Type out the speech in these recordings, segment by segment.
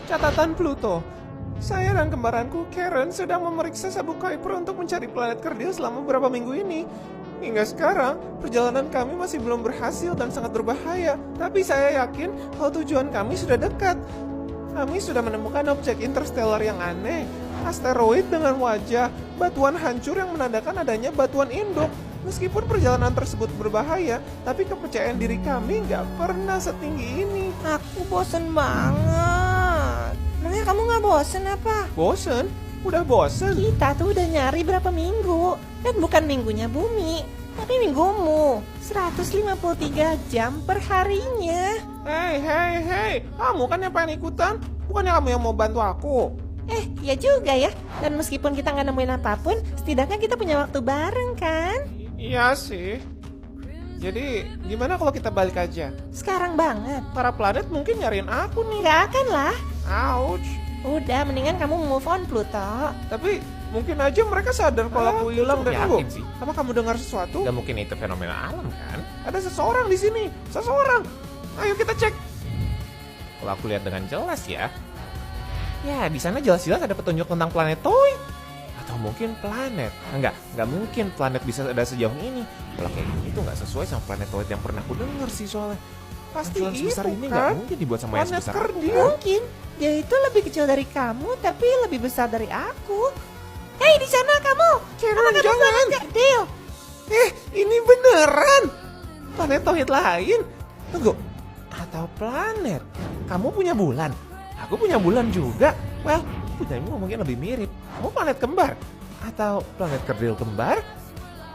Catatan Pluto. Saya dan kembaranku Karen sedang memeriksa sabuk Kuiper untuk mencari planet kerdil selama beberapa minggu ini. Hingga sekarang, perjalanan kami masih belum berhasil dan sangat berbahaya. Tapi saya yakin kalau tujuan kami sudah dekat. Kami sudah menemukan objek interstellar yang aneh, asteroid dengan wajah, batuan hancur yang menandakan adanya batuan induk. Meskipun perjalanan tersebut berbahaya, tapi kepercayaan diri kami nggak pernah setinggi ini. Aku bosen banget. Emangnya kamu gak bosen apa? Bosen? Udah bosen? Kita tuh udah nyari berapa minggu. Dan bukan minggunya bumi, tapi minggumu. 153 jam per harinya. Hei, kamu kan yang pengen ikutan? Bukannya kamu yang mau bantu aku? Ya juga ya. Dan meskipun kita gak nemuin apapun, setidaknya kita punya waktu bareng kan? Iya sih. Jadi, gimana kalau kita balik aja? Sekarang banget. Para planet mungkin nyariin aku nih. Gak akan lah. Ouch. Udah, mendingan kamu move on, Pluto. Tapi, mungkin aja mereka sadar kalau aku hilang dan yakin sih. Apa kamu dengar sesuatu? Gak mungkin itu fenomena alam kan? Ada seseorang di sini. Seseorang. Ayo kita cek. Kalau aku lihat dengan jelas ya. Ya, di sana jelas-jelas ada petunjuk tentang planetoid. Atau mungkin planet. Nggak mungkin planet bisa ada sejauh ini. Kalau kayak gitu nggak sesuai sama planetoid yang pernah aku dengar sih soalnya. Pasti Pancuran sebesar itu ini kan? nggak mungkin dibuat sama yang Planet sebesar kerdil. Mungkin dia itu lebih kecil dari kamu, tapi lebih besar dari aku. Hei, di sana kamu. Karen, jangan. Planet kerdil. Ini beneran. Planetoid lain. Tunggu. Atau planet. Kamu punya bulan. Aku punya bulan juga. Well, punyamu mungkin lebih mirip. Kamu planet kembar. Atau planet kerdil kembar.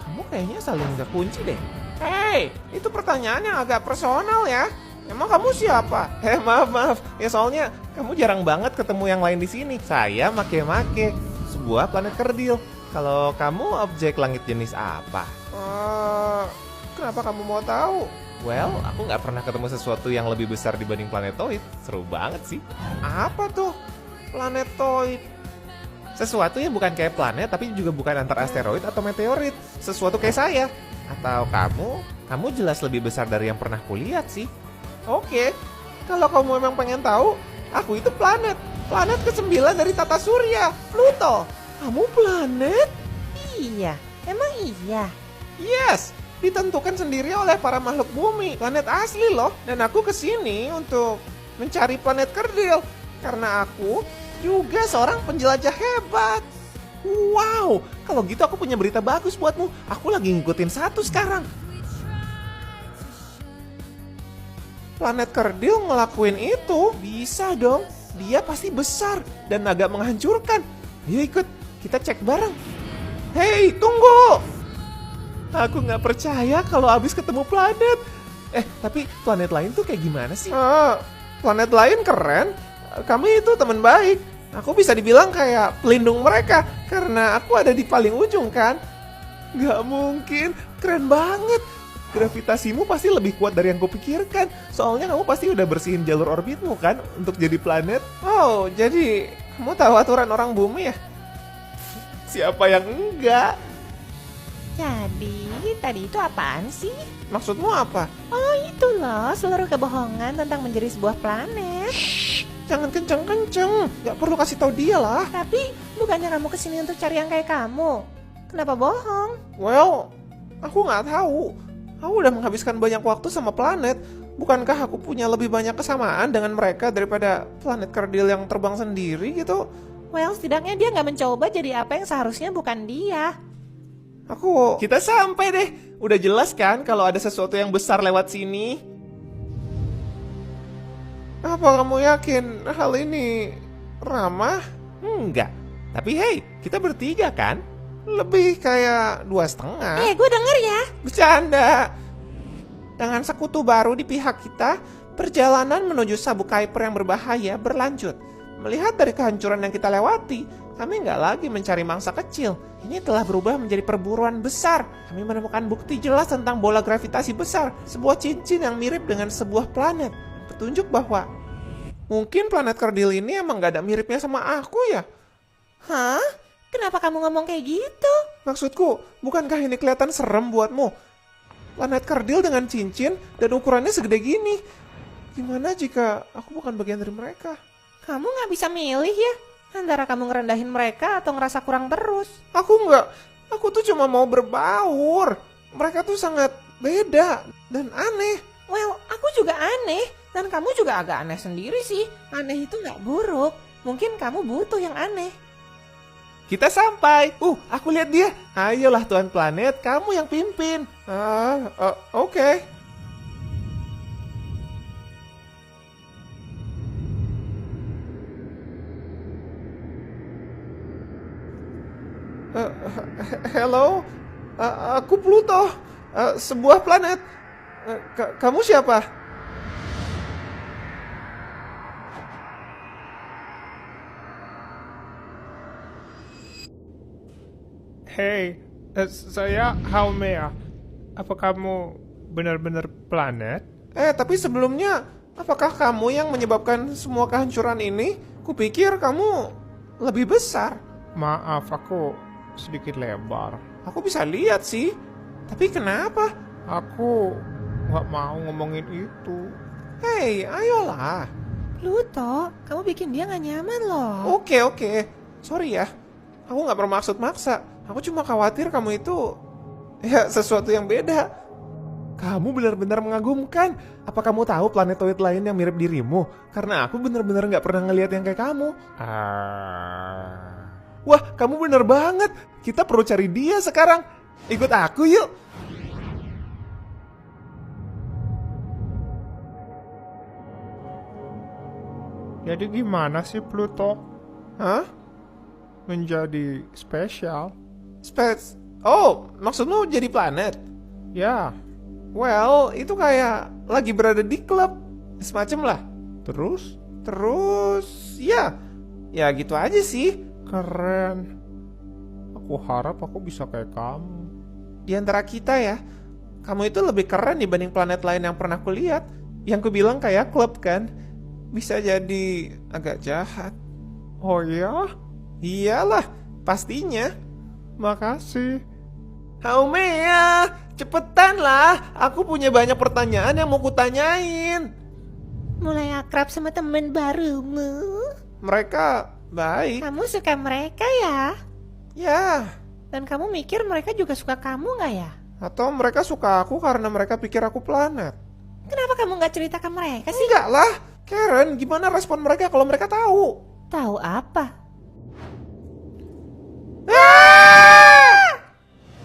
Kamu kayaknya saling terkunci deh. Hei, itu pertanyaan yang agak personal ya. Emang kamu siapa? Maaf. Ya soalnya kamu jarang banget ketemu yang lain di sini. Saya make-make sebuah planet kerdil. Kalau kamu objek langit jenis apa? Kenapa kamu mau tahu? Well, aku nggak pernah ketemu sesuatu yang lebih besar dibanding planetoid. Seru banget sih. Apa tuh? Planetoid. Sesuatu yang bukan kayak planet, tapi juga bukan antar asteroid atau meteorit. Sesuatu kayak saya. Atau kamu jelas lebih besar dari yang pernah kulihat sih. Oke, kalau kamu memang pengen tahu, aku itu planet. Planet ke-9 dari tata surya, Pluto. Kamu planet? Iya, emang iya. Yes, ditentukan sendiri oleh para makhluk bumi. Planet asli loh. Dan aku kesini untuk mencari planet kerdil. Karena aku juga seorang penjelajah hebat. Wow, kalau gitu aku punya berita bagus buatmu. Aku lagi ngikutin satu sekarang. Planet kerdil ngelakuin itu. Bisa dong, dia pasti besar dan agak menghancurkan. Ayo ikut, kita cek bareng. Hei, tunggu. Aku nggak percaya kalau abis ketemu planet. Tapi planet lain tuh kayak gimana sih? Planet lain keren. Kami itu teman baik. Aku bisa dibilang kayak pelindung mereka karena aku ada di paling ujung kan. Gak mungkin, keren banget. Gravitasimu pasti lebih kuat dari yang kupikirkan. Soalnya kamu pasti udah bersihin jalur orbitmu kan untuk jadi planet. Oh, jadi kamu tahu aturan orang bumi ya? Siapa yang enggak? Jadi, tadi itu apaan sih? Maksudmu apa? Oh, itu loh, seluruh kebohongan tentang menjadi sebuah planet. Jangan kenceng-kenceng, gak perlu kasih tahu dia lah. Tapi, bukannya kamu kesini untuk cari yang kayak kamu? Kenapa bohong? Well, aku gak tahu. Aku udah menghabiskan banyak waktu sama planet. Bukankah aku punya lebih banyak kesamaan dengan mereka daripada planet kerdil yang terbang sendiri gitu? Well, setidaknya dia nggak mencoba jadi apa yang seharusnya bukan dia. Kita sampai deh. Udah jelas kan kalau ada sesuatu yang besar lewat sini? Apa kamu yakin hal ini ramah? Enggak. Tapi hey, kita bertiga kan? Lebih kayak 2,5. Gue denger ya. Bercanda. Dengan sekutu baru di pihak kita, perjalanan menuju sabuk Kuiper yang berbahaya berlanjut. Melihat dari kehancuran yang kita lewati, kami nggak lagi mencari mangsa kecil. Ini telah berubah menjadi perburuan besar. Kami menemukan bukti jelas tentang bola gravitasi besar, sebuah cincin yang mirip dengan sebuah planet. Petunjuk bahwa mungkin planet kerdil ini emang nggak ada miripnya sama aku ya. Hah? Kenapa kamu ngomong kayak gitu? Maksudku, bukankah ini kelihatan serem buatmu? Planet kerdil dengan cincin dan ukurannya segede gini. Gimana jika aku bukan bagian dari mereka? Kamu nggak bisa milih ya, antara kamu ngerendahin mereka atau ngerasa kurang terus. Aku nggak. Aku tuh cuma mau berbaur. Mereka tuh sangat beda dan aneh. Well, aku juga aneh, dan kamu juga agak aneh sendiri sih. Aneh itu nggak buruk, mungkin kamu butuh yang aneh. Kita sampai. Aku lihat dia. Ayolah Tuan Planet, kamu yang pimpin. Oke. Hello, aku Pluto, sebuah planet. Kamu siapa? Hey, saya Haumea. Apa kamu benar-benar planet? Tapi sebelumnya, apakah kamu yang menyebabkan semua kehancuran ini? Kupikir kamu lebih besar. Maaf, aku sedikit lebar. Aku bisa lihat sih. Tapi kenapa? Aku nggak mau ngomongin itu. Hei, ayolah. Pluto, kamu bikin dia nggak nyaman loh. Oke. Sorry ya. Aku nggak bermaksud maksa. Aku cuma khawatir kamu itu sesuatu yang beda. Kamu benar-benar mengagumkan. Apa kamu tahu planetoid lain yang mirip dirimu? Karena aku benar-benar nggak pernah ngelihat yang kayak kamu. Wah, kamu bener banget. Kita perlu cari dia sekarang. Ikut aku yuk. Jadi gimana sih Pluto Hah? menjadi spesial? Oh, maksudmu jadi planet? Ya, Well, itu kayak lagi berada di klub. Semacam lah. terus Ya gitu aja sih. keren. Aku harap aku bisa kayak kamu. Di antara kita ya, kamu itu lebih keren dibanding planet lain yang pernah kulihat. Yang kubilang kayak klub kan. Bisa jadi agak jahat. Oh ya? Iyalah, pastinya. Makasih. Haumea, cepetan lah. Aku punya banyak pertanyaan yang mau kutanyain. Mulai akrab sama temen barumu. Mereka baik. Kamu suka mereka ya? Ya, Dan kamu mikir mereka juga suka kamu nggak ya? atau mereka suka aku karena mereka pikir aku planet. Kenapa kamu nggak cerita ke mereka sih? Enggak lah. Karen, gimana respon mereka kalau mereka tahu? Tahu apa?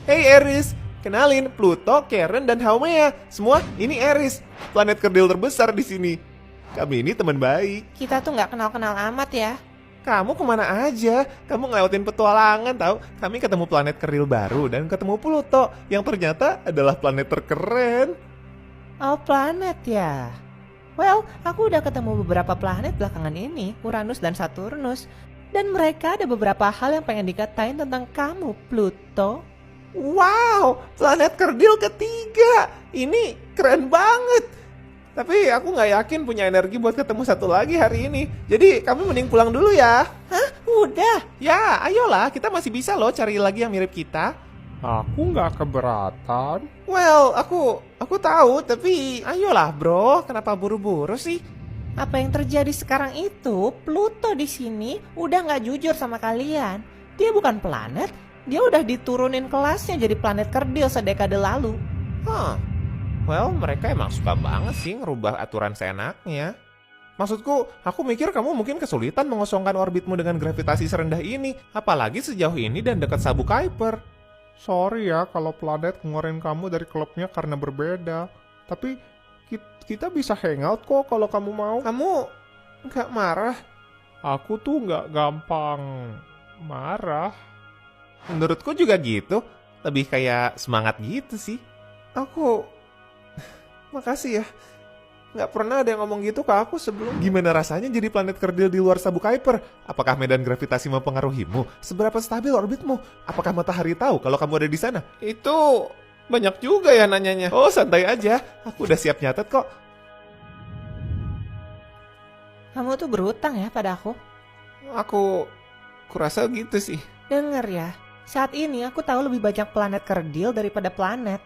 Hey Eris, kenalin Pluto, Karen, dan Haumea. Semua ini Eris, planet kerdil terbesar di sini. Kami ini teman baik. Kita tuh nggak kenal-kenal amat ya. Kamu kemana aja? Kamu ngelewatin petualangan tahu? Kami ketemu planet kerdil baru dan ketemu Pluto yang ternyata adalah planet terkeren. Oh, planet ya. Well, aku udah ketemu beberapa planet belakangan ini, Uranus dan Saturnus. Dan mereka ada beberapa hal yang pengen dikatain tentang kamu, Pluto. Wow, planet kerdil ketiga. Ini keren banget. Tapi aku nggak yakin punya energi buat ketemu satu lagi hari ini. Jadi kami mending pulang dulu ya. Hah? Udah? Ya, ayolah. Kita masih bisa loh cari lagi yang mirip kita. Aku nggak keberatan. Well, aku tahu. Tapi ayolah bro. Kenapa buru-buru sih? Apa yang terjadi sekarang itu, Pluto di sini udah nggak jujur sama kalian. Dia bukan planet, dia udah diturunin kelasnya jadi planet kerdil sedekade lalu. Well, mereka emang suka banget sih ngerubah aturan seenaknya. Maksudku, aku mikir kamu mungkin kesulitan mengosongkan orbitmu dengan gravitasi serendah ini. Apalagi sejauh ini dan dekat sabuk Kuiper. Sorry ya kalau planet ngeluarin kamu dari klubnya karena berbeda. Tapi kita bisa hangout kok kalau kamu mau. Kamu nggak marah? Aku tuh nggak gampang marah. Menurutku juga gitu. Lebih kayak semangat gitu sih. Makasih ya. Nggak pernah ada yang ngomong gitu ke aku sebelum. Gimana rasanya jadi planet kerdil di luar sabuk Kuiper? Apakah medan gravitasi mempengaruhimu? Seberapa stabil orbitmu? Apakah matahari tahu kalau kamu ada di sana? Itu banyak juga ya nanyanya. Oh, santai aja. Aku udah siap nyatet kok. Kamu tuh berhutang ya pada aku. Aku kurasa gitu sih. Dengar ya, saat ini aku tahu lebih banyak planet kerdil daripada planet.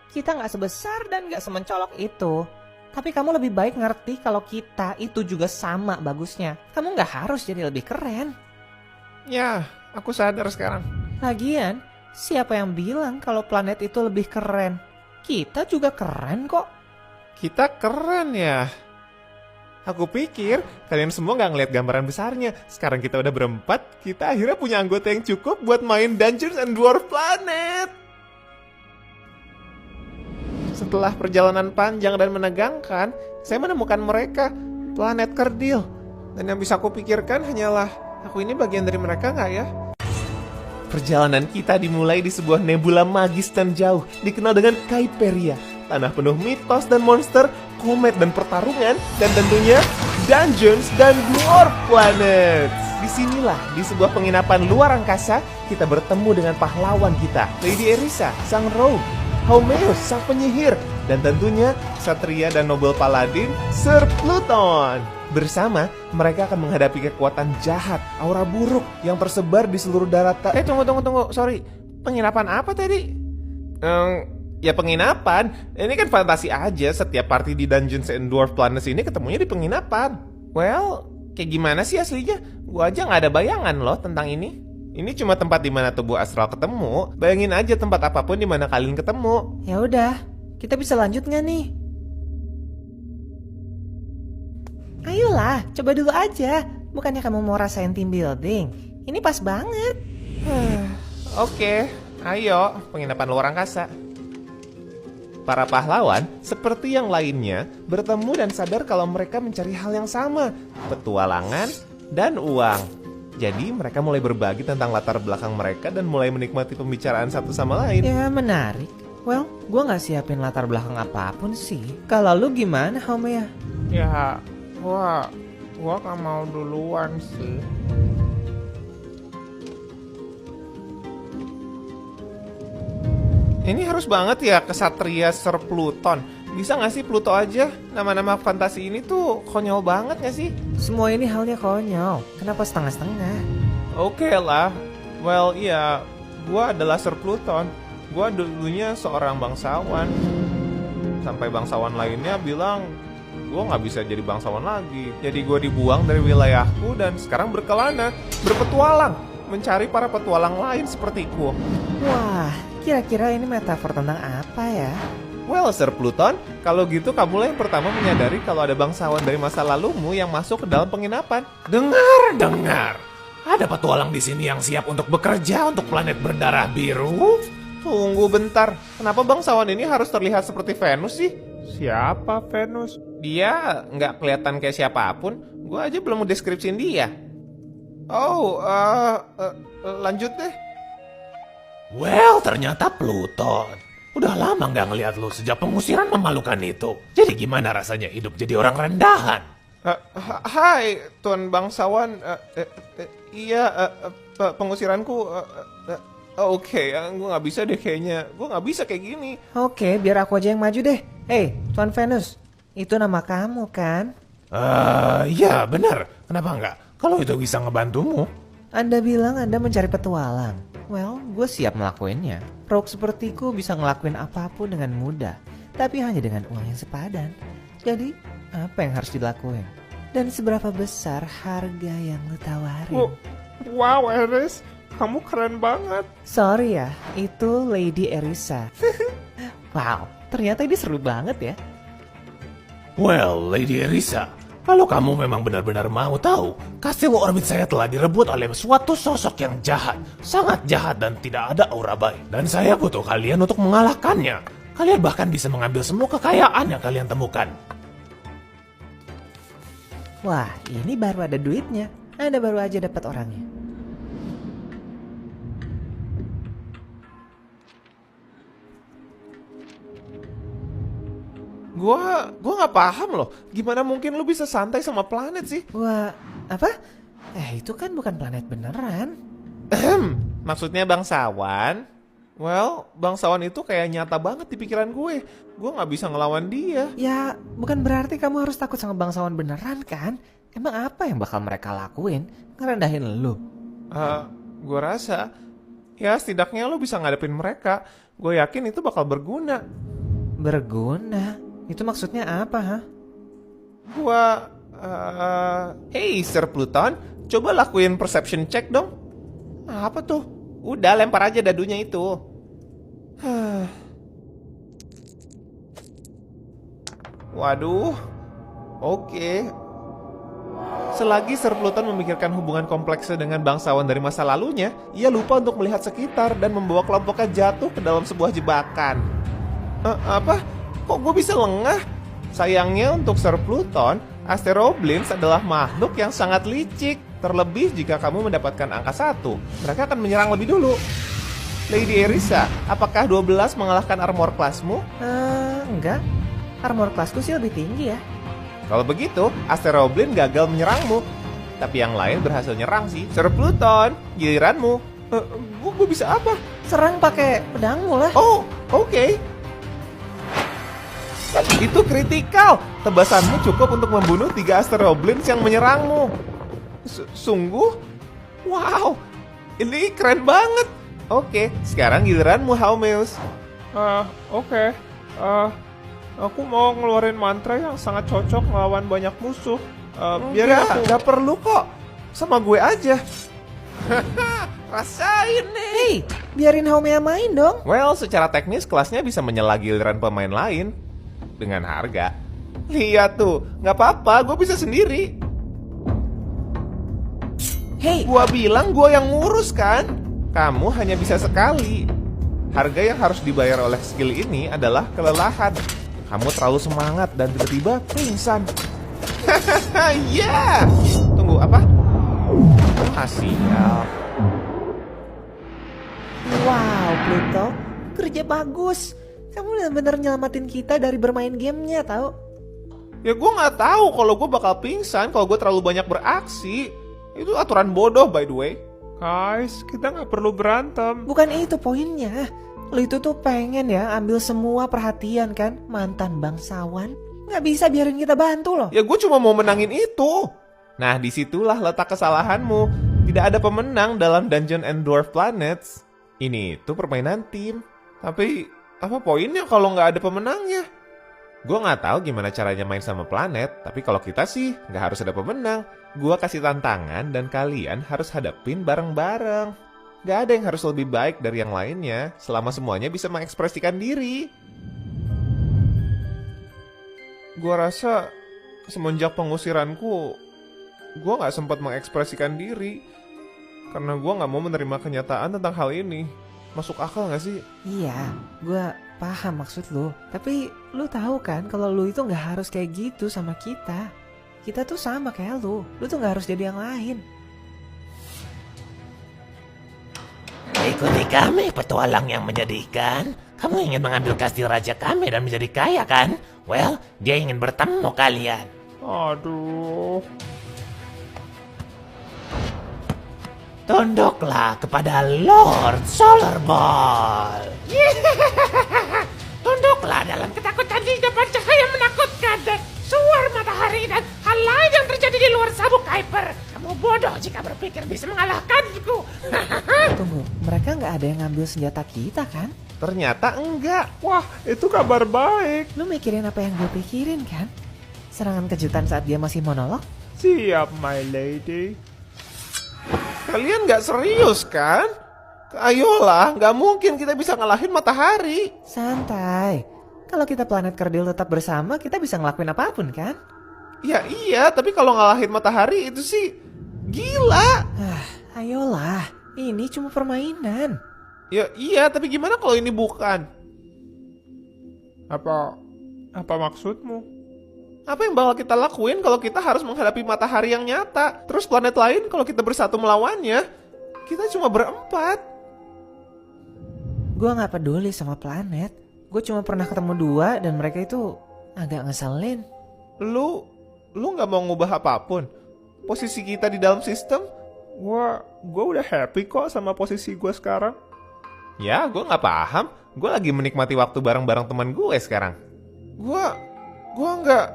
Kita nggak sebesar dan nggak semencolok itu. Tapi kamu lebih baik ngerti kalau kita itu juga sama bagusnya. Kamu nggak harus jadi lebih keren. Ya, aku sadar sekarang. Lagian, siapa yang bilang kalau planet itu lebih keren? Kita juga keren kok. Kita keren ya. Aku pikir kalian semua nggak ngeliat gambaran besarnya. Sekarang kita udah berempat, kita akhirnya punya anggota yang cukup buat main Dungeons and Dwarf Planet. Setelah perjalanan panjang dan menegangkan, saya menemukan mereka, planet Kerdil. Dan yang bisa aku pikirkan hanyalah, aku ini bagian dari mereka nggak ya? Perjalanan kita dimulai di sebuah nebula magis dan jauh, dikenal dengan Kaiperia, tanah penuh mitos dan monster, komet dan pertarungan, dan tentunya Dungeons dan Dwarf Planet. Disinilah, di sebuah penginapan luar angkasa, kita bertemu dengan pahlawan kita, Lady Erisa, sang rogue, Homeus, sang penyihir, dan tentunya Satria dan Nobel Paladin, Sir Pluton. Bersama, mereka akan menghadapi kekuatan jahat, aura buruk yang tersebar di seluruh daratan. Tunggu, sorry. Penginapan apa tadi? Ya penginapan. Ini kan fantasi aja, setiap party di Dungeons and Dwarf Planet ini ketemunya di penginapan. Well, kayak gimana sih aslinya? Gua aja nggak ada bayangan loh tentang ini. Ini cuma tempat di mana tubuh astral ketemu. Bayangin aja tempat apapun di mana kalian ketemu. Ya udah, kita bisa lanjut nggak nih? Ayolah, coba dulu aja. Bukannya kamu mau rasain team building? Ini pas banget. Oke, ayo, penginapan luar angkasa. Para pahlawan, seperti yang lainnya, bertemu dan sadar kalau mereka mencari hal yang sama, petualangan dan uang. Jadi mereka mulai berbagi tentang latar belakang mereka dan mulai menikmati pembicaraan satu sama lain. Ya menarik. Well, gue nggak siapin latar belakang apapun sih. Kalau lu gimana, Home ya? Ya, gua gak mau duluan sih. Ini harus banget ya kesatria Sir Pluton. Bisa gak sih Pluto aja? Nama-nama fantasi ini tuh konyol banget gak sih? Semua ini halnya konyol. Kenapa setengah-setengah? Oke lah. Well, iya. Gua adalah Sir Pluton. Gua dulunya seorang bangsawan. Sampai bangsawan lainnya bilang gua gak bisa jadi bangsawan lagi. Jadi gua dibuang dari wilayahku dan sekarang berkelana, berpetualang, mencari para petualang lain sepertiku. Wah, kira-kira ini metafor tentang apa ya? Well, Sir Pluton, kalau gitu kamulah yang pertama menyadari kalau ada bangsawan dari masa lalumu yang masuk ke dalam penginapan. Dengar. Ada petualang di sini yang siap untuk bekerja untuk planet berdarah biru? Tunggu bentar, kenapa bangsawan ini harus terlihat seperti Venus sih? Siapa Venus? Dia nggak kelihatan kayak siapapun. Gua aja belum deskripsiin dia. Oh, lanjut deh. Well, ternyata Pluton. Udah lama nggak ngeliat lu sejak pengusiran memalukan itu. Jadi gimana rasanya hidup jadi orang rendahan? Hai, Tuan Bangsawan. Iya, pengusiranku. Oke, gue nggak bisa deh kayaknya. Gue nggak bisa kayak gini. Oke, biar aku aja yang maju deh. Hey, Tuan Venus, itu nama kamu kan? Ya benar. Kenapa nggak? Kalau itu bisa ngebantumu. Anda bilang Anda mencari petualang. Well, gue siap melakukannya. Rogue sepertiku bisa ngelakuin apapun dengan mudah, tapi hanya dengan uang yang sepadan. Jadi, apa yang harus dilakuin? Dan seberapa besar harga yang lo tawarin? Wow, Eris, kamu keren banget. Sorry ya, itu Lady Erisa. Wow, ternyata ini seru banget ya. Well, Lady Erisa, kalau kamu memang benar-benar mau tahu, kastil orbit saya telah direbut oleh suatu sosok yang jahat, sangat jahat dan tidak ada aura baik. Dan saya butuh kalian untuk mengalahkannya. Kalian bahkan bisa mengambil semua kekayaan yang kalian temukan. Wah, ini baru ada duitnya. Anda baru aja dapat orangnya. Gua nggak paham loh. Gimana mungkin lu bisa santai sama planet sih? Wah, apa? Itu kan bukan planet beneran. Maksudnya bangsawan? Well, bangsawan itu kayak nyata banget di pikiran gue. Gue nggak bisa ngelawan dia. Ya, bukan berarti kamu harus takut sama bangsawan beneran kan? Emang apa yang bakal mereka lakuin? Ngerendahin lu? Gue rasa, ya setidaknya lu bisa ngadepin mereka. Gue yakin itu bakal berguna. Berguna? Itu maksudnya apa, ha? Hey Sir Pluton, coba lakuin perception check dong. Apa tuh? Udah, lempar aja dadunya itu. Waduh. Oke. Selagi Sir Pluton memikirkan hubungan kompleksnya dengan bangsawan dari masa lalunya, ia lupa untuk melihat sekitar dan membawa kelompoknya jatuh ke dalam sebuah jebakan. Apa? Kok gue bisa lengah? Sayangnya untuk Sir Pluton, Asteroblins adalah makhluk yang sangat licik. Terlebih jika kamu mendapatkan angka 1, mereka akan menyerang lebih dulu. Lady Erisa, apakah 12 mengalahkan armor kelasmu? Enggak. Armor kelasku sih lebih tinggi ya. Kalau begitu, Asteroblin gagal menyerangmu. Tapi yang lain berhasil nyerang sih. Sir Pluton, giliranmu. Gue bisa apa? Serang pakai pedangmu lah. Oh, oke. Itu kritikal. Tebasanmu cukup untuk membunuh 3 Asteroblins yang menyerangmu. Sungguh? Wow, ini keren banget. Oke, sekarang giliranmu, Haumeus. Oke. Aku mau ngeluarin mantra yang sangat cocok melawan banyak musuh. Biarin aku. Gak perlu kok. Sama gue aja. Rasain nih. Hei, biarin Haumea main dong. Well, secara teknis kelasnya bisa menyela giliran pemain lain. Dengan harga. Lihat tuh, gak apa-apa, gue bisa sendiri. Hei, Gua bilang gua yang ngurus kan? Kamu hanya bisa sekali. Harga yang harus dibayar oleh skill ini adalah kelelahan. Kamu terlalu semangat dan tiba-tiba pingsan. Hahaha, ya. Tunggu, apa? Sial. wow Pluto, kerja bagus. Kamu benar-benar nyelamatin kita dari bermain gamenya, tau? Ya gua nggak tahu kalau gua bakal pingsan kalau gua terlalu banyak beraksi. Itu aturan bodoh by the way. Guys, kita nggak perlu berantem. Bukan itu poinnya. Lo itu tuh pengen ya ambil semua perhatian kan, mantan bangsawan. Nggak bisa biarin kita bantu loh. Ya gue cuma mau menangin itu. Nah, disitulah letak kesalahanmu. Tidak ada pemenang dalam Dungeon and Dwarf Planets. Ini itu permainan tim. Tapi, apa poinnya kalau nggak ada pemenangnya? Gue nggak tahu gimana caranya main sama planet, tapi kalau kita sih nggak harus ada pemenang. Gue kasih tantangan dan kalian harus hadapin bareng-bareng. Gak ada yang harus lebih baik dari yang lainnya, selama semuanya bisa mengekspresikan diri. Gue rasa semenjak pengusiranku, gue gak sempat mengekspresikan diri. Karena gue gak mau menerima kenyataan tentang hal ini. Masuk akal gak sih? Iya, gue paham maksud lo. Tapi lo tahu kan kalau lo itu nggak harus kayak gitu sama kita. Kita tuh sama kayak lo tuh nggak harus jadi yang lain. Ikuti kami, petualang yang menyedihkan. Kamu ingin mengambil kastil raja kami dan menjadi kaya kan? Well, dia ingin bertemu kalian. Aduh. Tunduklah kepada Lord Solar Ball. Tunduklah dalam ketakutan di depan cahaya menakutkan dan suar matahari dan hal lain yang terjadi di luar sabuk Kuiper. Kamu bodoh jika berpikir bisa mengalahkanku. Tunggu, mereka nggak ada yang ngambil senjata kita kan? Ternyata enggak. Wah, itu kabar baik. Lu mikirin apa yang gue pikirin kan? Serangan kejutan saat dia masih monolog? Siap, my lady. Kalian nggak serius kan? Ayolah, nggak mungkin kita bisa ngalahin matahari. Santai. Kalau kita planet kerdil tetap bersama, kita bisa ngelakuin apapun kan? Ya iya, tapi kalau ngalahin matahari itu sih gila. Ayolah, ini cuma permainan. Ya iya, tapi gimana kalau ini bukan? Apa maksudmu? Apa yang bakal kita lakuin kalau kita harus menghadapi matahari yang nyata? Terus planet lain kalau kita bersatu melawannya? Kita cuma berempat. Gue gak peduli sama planet. Gue cuma pernah ketemu 2 dan mereka itu agak ngeselin. Lu nggak mau ngubah apapun? Posisi kita di dalam sistem? Gue udah happy kok sama posisi gue sekarang. Ya, gue nggak paham. Gue lagi menikmati waktu bareng-bareng teman gue sekarang. Gue nggak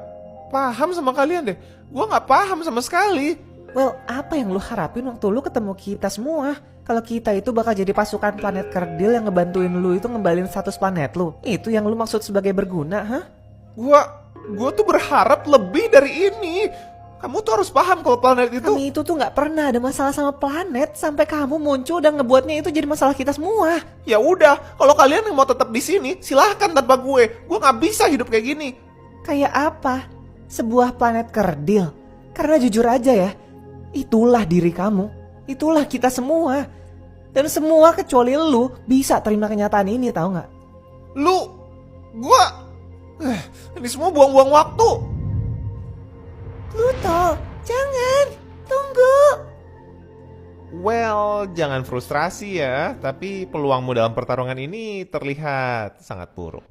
paham sama kalian deh. Gue nggak paham sama sekali. Well, apa yang lu harapin waktu lu ketemu kita semua? Kalau kita itu bakal jadi pasukan planet kerdil yang ngebantuin lu itu ngembalin status planet lu. Itu yang lu maksud sebagai berguna, hah? Gua tuh berharap lebih dari ini. Kamu tuh harus paham kalau planet itu... Kami itu tuh nggak pernah ada masalah sama planet sampai kamu muncul dan ngebuatnya itu jadi masalah kita semua. Ya udah, kalau kalian yang mau tetap di sini, silahkan tanpa gue. Gue nggak bisa hidup kayak gini. Kayak apa? Sebuah planet kerdil. Karena jujur aja ya, itulah diri kamu. Itulah kita semua. Dan semua kecuali lu bisa terima kenyataan ini, tahu nggak? Ini semua buang-buang waktu. Pluto, jangan. Tunggu. Well, jangan frustrasi ya, tapi peluangmu dalam pertarungan ini terlihat sangat buruk.